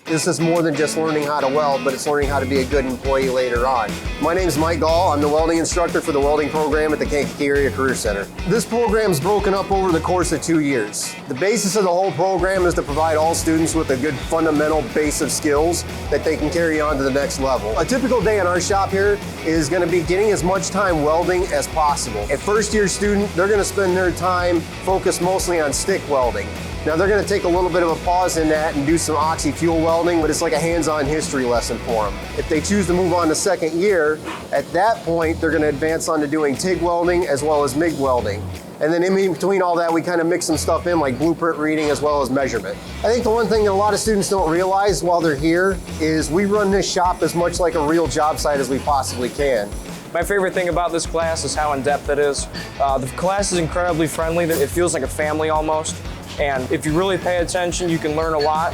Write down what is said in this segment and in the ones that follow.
This is more than just learning how to weld, but it's learning how to be a good employee later on. My name is Mike Gall. I'm the welding instructor for the welding program at the Kankakee Area Career Center. This program is broken up over the course of 2 years. The basis of the whole program is to provide all students with a good fundamental base of skills that they can carry on to the next level. A typical day in our shop here is going to be getting as much time welding as possible. A first-year student, they're going to spend their time focused mostly on stick welding. Now they're going to take a little bit of a pause in that and do some oxy-fuel welding, but it's like a hands-on history lesson for them. If they choose to move on to second year, at that point they're going to advance on to doing TIG welding as well as MIG welding. And then in between all that, we kind of mix some stuff in like blueprint reading as well as measurement. I think the one thing that a lot of students don't realize while they're here is we run this shop as much like a real job site as we possibly can. My favorite thing about this class is how in-depth it is. The class is incredibly friendly. It feels like a family almost. And if you really pay attention, you can learn a lot.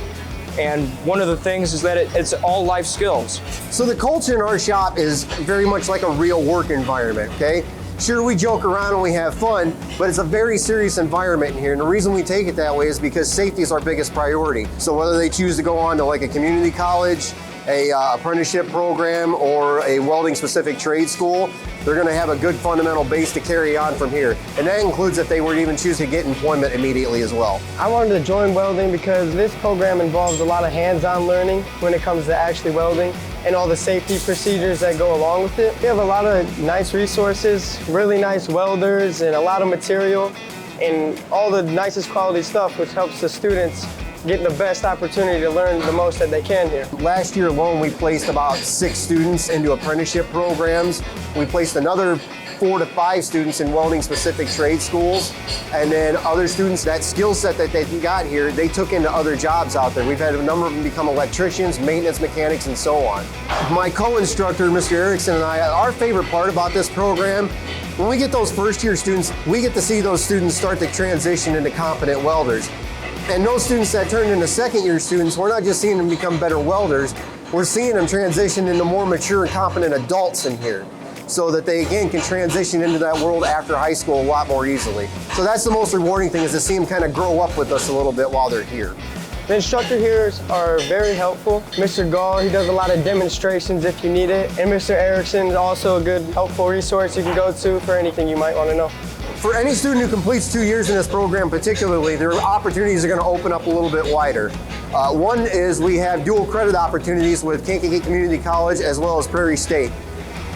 And one of the things is that it's all life skills. So the culture in our shop is very much like a real work environment, okay? Sure, we joke around and we have fun, but it's a very serious environment in here. And the reason we take it that way is because safety is our biggest priority. So whether they choose to go on to like a community college, a apprenticeship program, or a welding specific trade school, they're going to have a good fundamental base to carry on from here. And that includes if they were to even choose to get employment immediately as well. I wanted to join welding because this program involves a lot of hands-on learning when it comes to actually welding and all the safety procedures that go along with it. We have a lot of nice resources, really nice welders, and a lot of material, and all the nicest quality stuff, which helps the students get the best opportunity to learn the most that they can here. Last year alone, we placed about 6 students into apprenticeship programs. We placed another 4 to 5 students in welding specific trade schools. And then other students, that skill set that they got here, they took into other jobs out there. We've had a number of them become electricians, maintenance mechanics, and so on. My co-instructor, Mr. Erickson, and I, our favorite part about this program, when we get those first year students, we get to see those students start to transition into competent welders. And those students that turned into second year students, we're not just seeing them become better welders, we're seeing them transition into more mature and competent adults in here, so that they again can transition into that world after high school a lot more easily. So that's the most rewarding thing, is to see them kind of grow up with us a little bit while they're here. The instructor here are very helpful. Mr. Gall, he does a lot of demonstrations if you need it. And Mr. Erickson is also a good, helpful resource you can go to for anything you might want to know. For any student who completes 2 years in this program particularly, their opportunities are going to open up a little bit wider. One is we have dual credit opportunities with Kankakee Community College as well as Prairie State.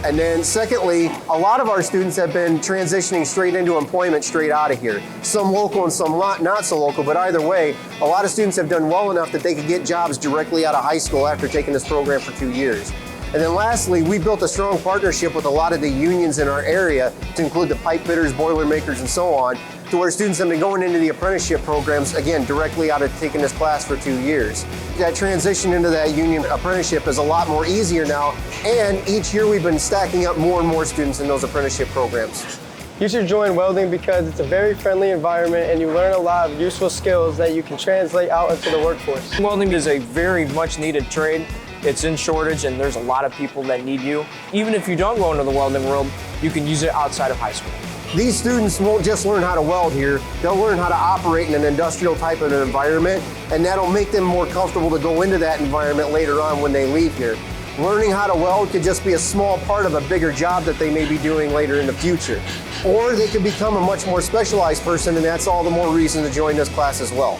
And then secondly, a lot of our students have been transitioning straight into employment straight out of here. Some local and some not so local, but either way, a lot of students have done well enough that they could get jobs directly out of high school after taking this program for 2 years. And then lastly, we built a strong partnership with a lot of the unions in our area, to include the pipe fitters, boiler makers, and so on, to where students have been going into the apprenticeship programs, again, directly out of taking this class for 2 years. That transition into that union apprenticeship is a lot more easier now, and each year we've been stacking up more and more students in those apprenticeship programs. You should join welding because it's a very friendly environment and you learn a lot of useful skills that you can translate out into the workforce. Welding is a very much needed trade. It's in shortage and there's a lot of people that need you. Even if you don't go into the welding world, you can use it outside of high school. These students won't just learn how to weld here, they'll learn how to operate in an industrial type of an environment, and that'll make them more comfortable to go into that environment later on when they leave here. Learning how to weld could just be a small part of a bigger job that they may be doing later in the future. Or they could become a much more specialized person, and that's all the more reason to join this class as well.